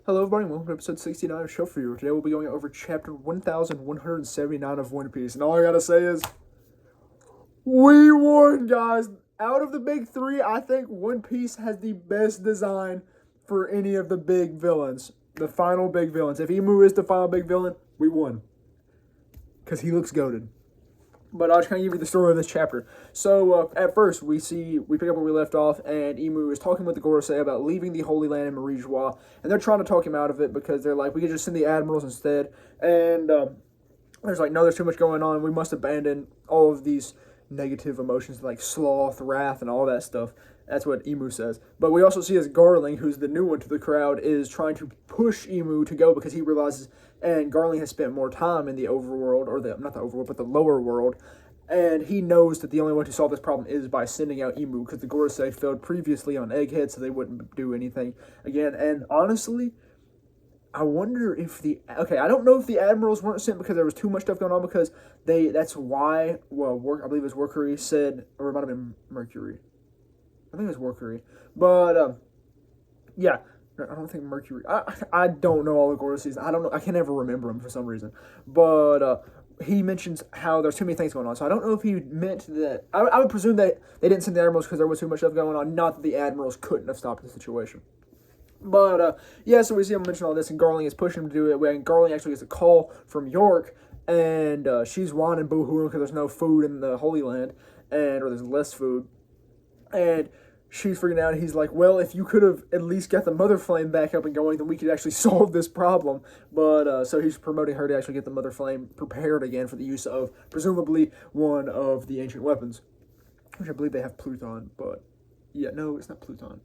Hello, everybody, and welcome to episode 69 of Show For You. Today we'll be going over chapter 1179 of One Piece, and all I gotta say is, we won, guys! Out of the big three, I think One Piece has the best design for any of the big villains. The final big villains. If Emu is the final big villain, we won. Because he looks goated. But I'll just kind of give you the story of this chapter. So, at first, we pick up where we left off, and Emu is talking with the Gorosei about leaving the Holy Land in Marie Joie, and they're trying to talk him out of it because they're like, we could just send the admirals instead, and there's like, no, there's too much going on, we must abandon all of these negative emotions like sloth, wrath, and all that stuff. That's what Emu says. But we also see as Garling, who's the new one to the crowd, is trying to push Emu to go because he realizes, and Garling has spent more time in the overworld, or not the overworld, but the lower world, and he knows that the only way to solve this problem is by sending out Emu, because the Gorosei failed previously on Egghead, so they wouldn't do anything again. And honestly, I wonder if I don't know if the admirals weren't sent because there was too much stuff going on, because that's why, I believe it was Workery said, or it might have been Mercury. I think it was Workery. But, yeah, I don't think Mercury. I don't know all the Gorosei. I don't know. I can never remember them for some reason. But, he mentions how there's too many things going on. So I don't know if he meant that. I would presume that they didn't send the admirals because there was too much stuff going on, not that the admirals couldn't have stopped the situation. But, yeah, so we see him mention all this, and Garling is pushing him to do it, and Garling actually gets a call from York, and she's whining boo-hooing because there's no food in the Holy Land, or there's less food, and she's freaking out, and he's like, well, if you could have at least got the Mother Flame back up and going, then we could actually solve this problem. But, so he's promoting her to actually get the Mother Flame prepared again for the use of, presumably, one of the ancient weapons. Which I believe they have Pluton, but, yeah, no, it's not Pluton.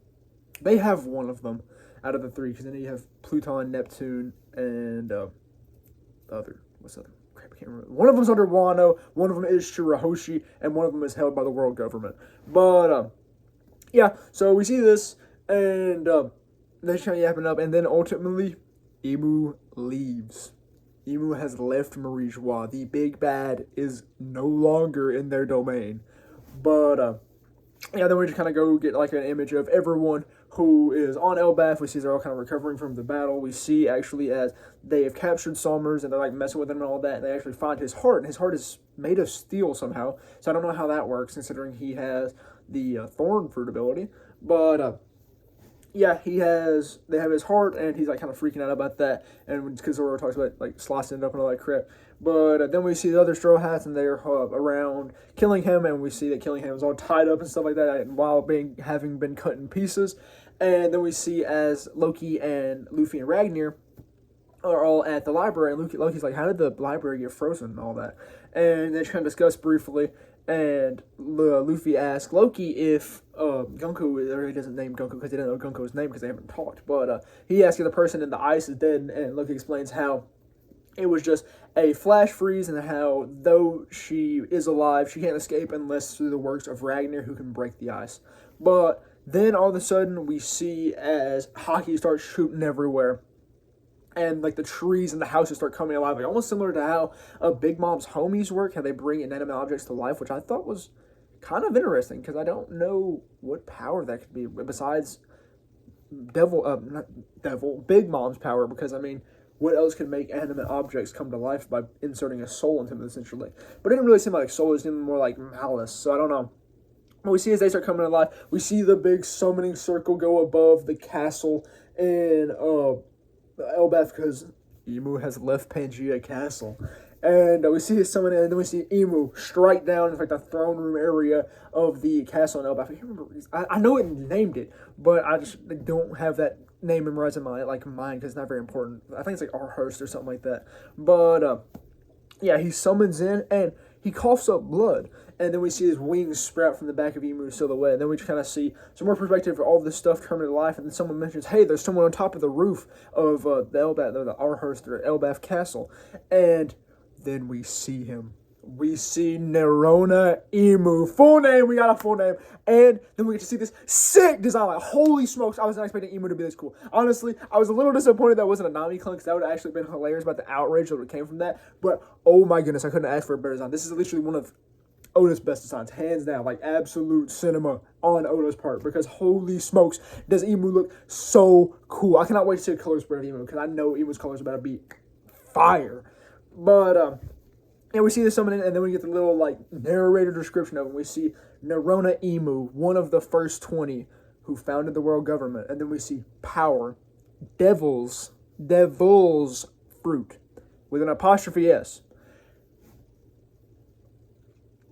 They have one of them out of the three, because then you have Pluton, Neptune, and, what's the other? Crap, I can't remember. One of them's under Wano, one of them is Shirahoshi, and one of them is held by the world government. But, yeah, so we see this, and they're trying to yapping up, and then ultimately, Emu leaves. Emu has left Marie Joie. The big bad is no longer in their domain. But, yeah, then we just kind of go get like an image of everyone who is on Elbaf. We see they're all kind of recovering from the battle. We see actually as they have captured Somers and they're like messing with him and all that, and they actually find his heart, and his heart is made of steel somehow. So I don't know how that works, considering he has the thorn fruit ability. But yeah, they have his heart, and he's like kind of freaking out about that, and because Zoro talks about like slicing it up and all that crap. But then we see the other Straw Hats, and they're around killing him, and we see that Killingham is all tied up and stuff like that, while having been cut in pieces. And then we see as Loki and Luffy and Ragnar are all at the library, and Loki's like, how did the library get frozen and all that? And they try to discuss briefly, and Luffy asks Loki if Gunko, or he doesn't name Gunko because they don't know Gunko's name because they haven't talked, but he asks if the person in the ice is dead, and Loki explains how it was just a flash freeze, and how though she is alive, she can't escape unless through the works of Ragnar, who can break the ice. But then all of a sudden we see as Haki starts shooting everywhere, and like the trees and the houses start coming alive, like almost similar to how Big Mom's homies work, how they bring inanimate objects to life, which I thought was kind of interesting, because I don't know what power that could be besides Big Mom's power, because I mean, what else could make animate objects come to life by inserting a soul into them, essentially? But it didn't really seem like soul, it seemed more like malice, so I don't know. What we see as they start coming to life, we see the big summoning circle go above the castle in Elbaf, because Emu has left Pangea Castle. And we see his summon, and then we see Emu strike down in like the throne room area of the castle in Elbaf. I can't remember. I know it named it, but I just don't have that name memorized in my mind because it's not very important. I think it's like Arhurst or something like that. But yeah, he summons in, and he coughs up blood, and then we see his wings sprout from the back of Emu's silhouette, and then we just kind of see some more perspective of all this stuff coming to life, and then someone mentions, hey, there's someone on top of the roof of the Arhurst or Elbaf Castle, and then we see him. We see Nerona Emu. Full name, we got a full name. And then we get to see this sick design. Like, holy smokes, I was not expecting Emu to be this cool. Honestly, I was a little disappointed that wasn't a Nami clone, because that would have actually been hilarious about the outrage that came from that. But, oh my goodness, I couldn't ask for a better design. This is literally one of Oda's best designs, hands down, like absolute cinema on Oda's part, because holy smokes, does Emu look so cool. I cannot wait to see the color spread of Emu, because I know Emu's colors are about to be fire. But, and we see the summoning, and then we get the little, like, narrator description of him. We see Nerona Emu, one of the first 20 who founded the world government. And then we see power, devil's fruit, with an apostrophe S.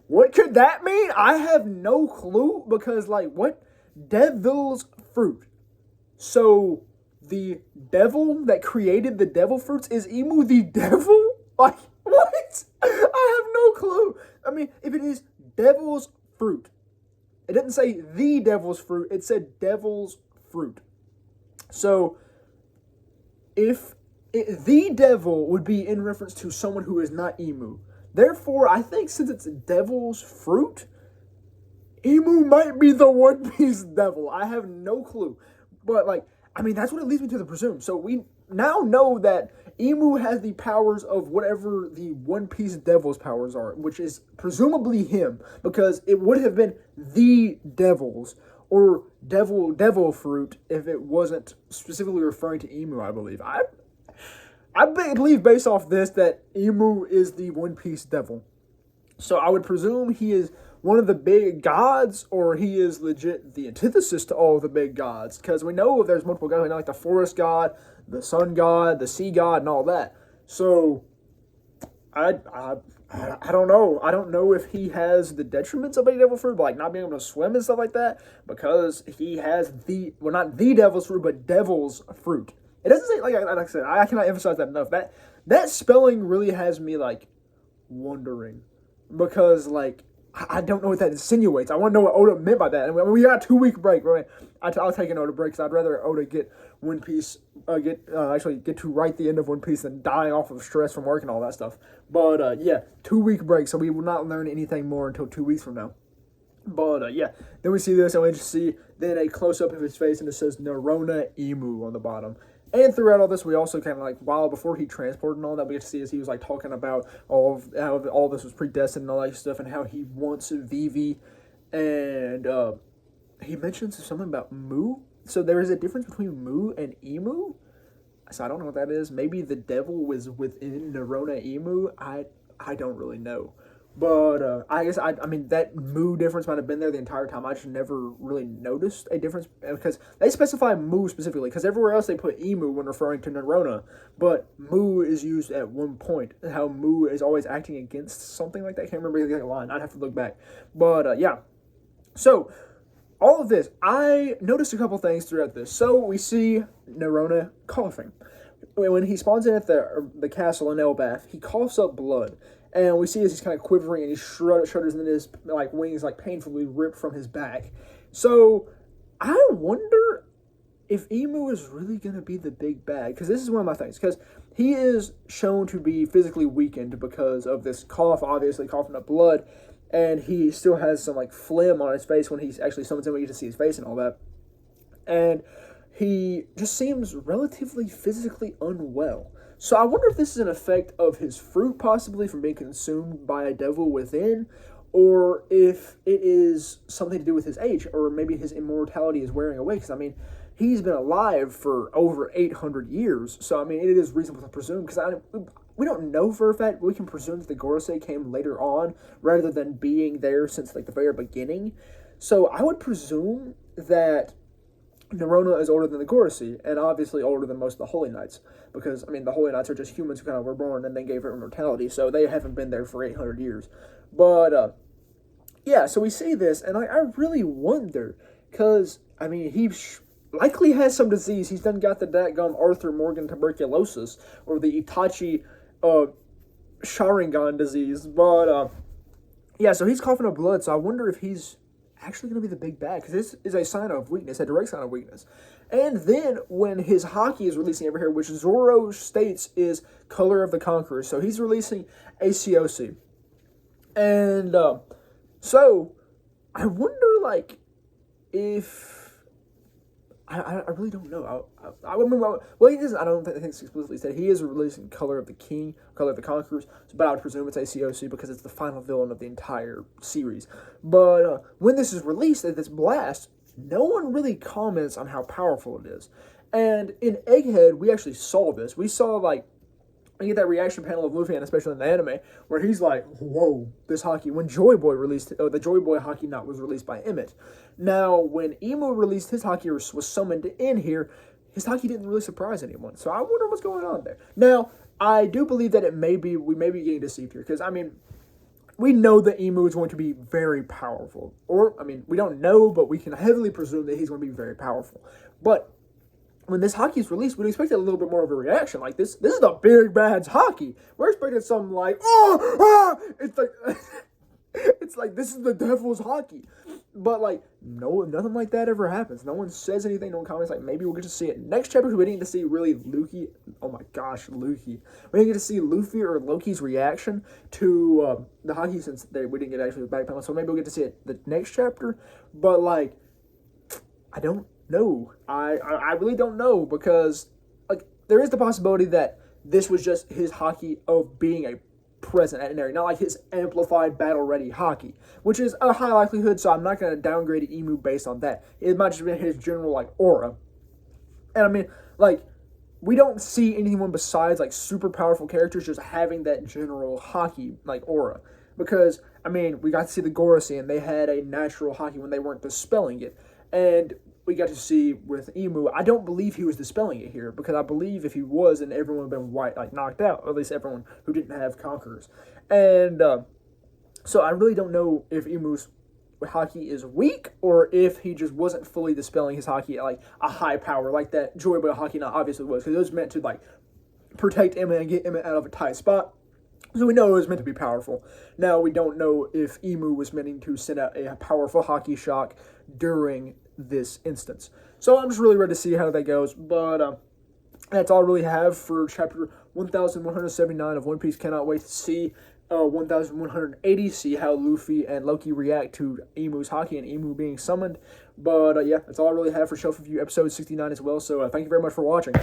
What could that mean? I have no clue, because, like, what? Devil's fruit. So, the devil that created the devil fruits, is Emu the devil? Like, what? I have no clue. I mean, if it is devil's fruit, it didn't say the devil's fruit, it said devil's fruit. So, if the devil would be in reference to someone who is not Emu. Therefore, I think since it's devil's fruit, Emu might be the One Piece devil. I have no clue. But, like, I mean, that's what it leads me to presume. So we now know that Emu has the powers of whatever the One Piece devil's powers are, which is presumably him, because it would have been the devil's or devil fruit if it wasn't specifically referring to Emu, I believe. I believe based off this that Emu is the One Piece devil. So I would presume he is one of the big gods, or he is legit the antithesis to all of the big gods. Because we know there's multiple gods, we know, like the forest god, the sun god, the sea god, and all that. So I don't know. I don't know if he has the detriments of a devil fruit, like not being able to swim and stuff like that, because he has not the devil's fruit, but devil's fruit. It doesn't say, like I said, I cannot emphasize that enough. That spelling really has me, like, wondering. Because, like, I don't know what that insinuates. I want to know what Oda meant by that. And we got a 2-week break, right? I'll take an Oda break, because I'd rather Oda get One Piece, get to write the end of One Piece than dying off of stress from work and all that stuff. But, yeah, 2-week break, so we will not learn anything more until 2 weeks from now. But, yeah, then we see this, and we just see then a close-up of his face, and it says Nerona Emu on the bottom. And throughout all this, we also kind of, like, while before he transported and all that, we get to see as he was, like, talking about how all this was predestined and all that stuff, and how he wants Vivi, and he mentions something about Mu. So there is a difference between Mu and Emu. So I don't know what that is. Maybe the devil was within Nerona Emu. I don't really know. But I guess, I mean, that Mu difference might have been there the entire time. I just never really noticed a difference, because they specify Mu specifically, because everywhere else they put Emu when referring to Nerona, but Mu is used at one point. How Mu is always acting against something like that. I can't remember the line. I'd have to look back. But, yeah. So, all of this, I noticed a couple things throughout this. So, we see Nerona coughing. When he spawns in at the castle in Elbaf, he coughs up blood. And we see as he's kind of quivering, and he shudders, and then his, like, wings, like, painfully rip from his back. So, I wonder if Emu is really going to be the big bad. Because this is one of my things. Because he is shown to be physically weakened because of this cough, obviously coughing up blood. And he still has some, like, phlegm on his face when he actually summons him. We get to see his face and all that. And he just seems relatively physically unwell. So I wonder if this is an effect of his fruit, possibly, from being consumed by a devil within, or if it is something to do with his age, or maybe his immortality is wearing away, because, I mean, he's been alive for over 800 years, so, I mean, it is reasonable to presume, because we don't know for a fact, but we can presume that the Gorosei came later on, rather than being there since, like, the very beginning. So I would presume that Nerona is older than the Gorosei, and obviously older than most of the Holy Knights, because, I mean, the Holy Knights are just humans who kind of were born and then gave it immortality, so they haven't been there for 800 years. But, yeah, so we see this, and I really wonder, because, I mean, he likely has some disease. He's done got the dadgum Arthur Morgan tuberculosis, or the Itachi, Sharingan disease, but, yeah, so he's coughing up blood, so I wonder if he's actually going to be the big bad, because this is a sign of weakness, a direct sign of weakness. And then when his Haki is releasing over here, which Zoro states is Color of the Conqueror, so he's releasing a COC. And so I wonder, like, if I really don't know. I remember. Well, he doesn't. I don't think it's explicitly said he is releasing Color of the King, Color of the Conquerors. But I would presume it's ACOC because it's the final villain of the entire series. But when this is released at this blast, no one really comments on how powerful it is. And in Egghead, we actually saw this. We saw like. I get that reaction panel of Luffy, and especially in the anime, where he's like, whoa, this Haki. When Joy Boy released, the Joy Boy Haki Knot was released by Emmett. Now, when Emu released his Haki, or was summoned in here, his Haki didn't really surprise anyone. So I wonder what's going on there. Now, I do believe that we may be getting deceived here, because, I mean, we know that Emu is going to be very powerful. Or, I mean, we don't know, but we can heavily presume that he's going to be very powerful. But when this Haki is released, we'd expect a little bit more of a reaction. Like, this is the big bad's Haki. We're expecting something like, it's like, it's like, this is the devil's Haki. But, like, no, nothing like that ever happens. No one says anything, no one comments, like, maybe we'll get to see it. Next chapter, we didn't get to see really Luffy. Oh my gosh, Luffy. We didn't get to see Luffy or Loki's reaction to the Haki since we didn't get actually the back panel. So maybe we'll get to see it the next chapter. But, like, I don't know. I really don't know, because like there is the possibility that this was just his Haki of being a present at an area, not like his amplified battle ready Haki, which is a high likelihood. So I'm not going to downgrade Emu based on that. It might just be his general like aura. And I mean, like, we don't see anyone besides like super powerful characters just having that general Haki like aura, because I mean we got to see the Gorosei, they had a natural Haki when they weren't dispelling it, and we got to see with Emu, I don't believe he was dispelling it here, because I believe if he was, then everyone would have been knocked out, or at least everyone who didn't have Conquerors. And so I really don't know if Emu's Haki is weak, or if he just wasn't fully dispelling his Haki at like a high power, like that Joy Boy Haki Knot obviously was, because it was meant to like protect Emmett and get Emmett out of a tight spot. So we know it was meant to be powerful. Now, we don't know if Emu was meaning to send out a powerful Haki shock during this instance. So I'm just really ready to see how that goes. But that's all I really have for chapter 1179 of One Piece. Cannot wait to see 1180, see how Luffy and Loki react to Emu's Haki and Emu being summoned. But yeah, that's all I really have for Shelf Review episode 69 as well. So thank you very much for watching.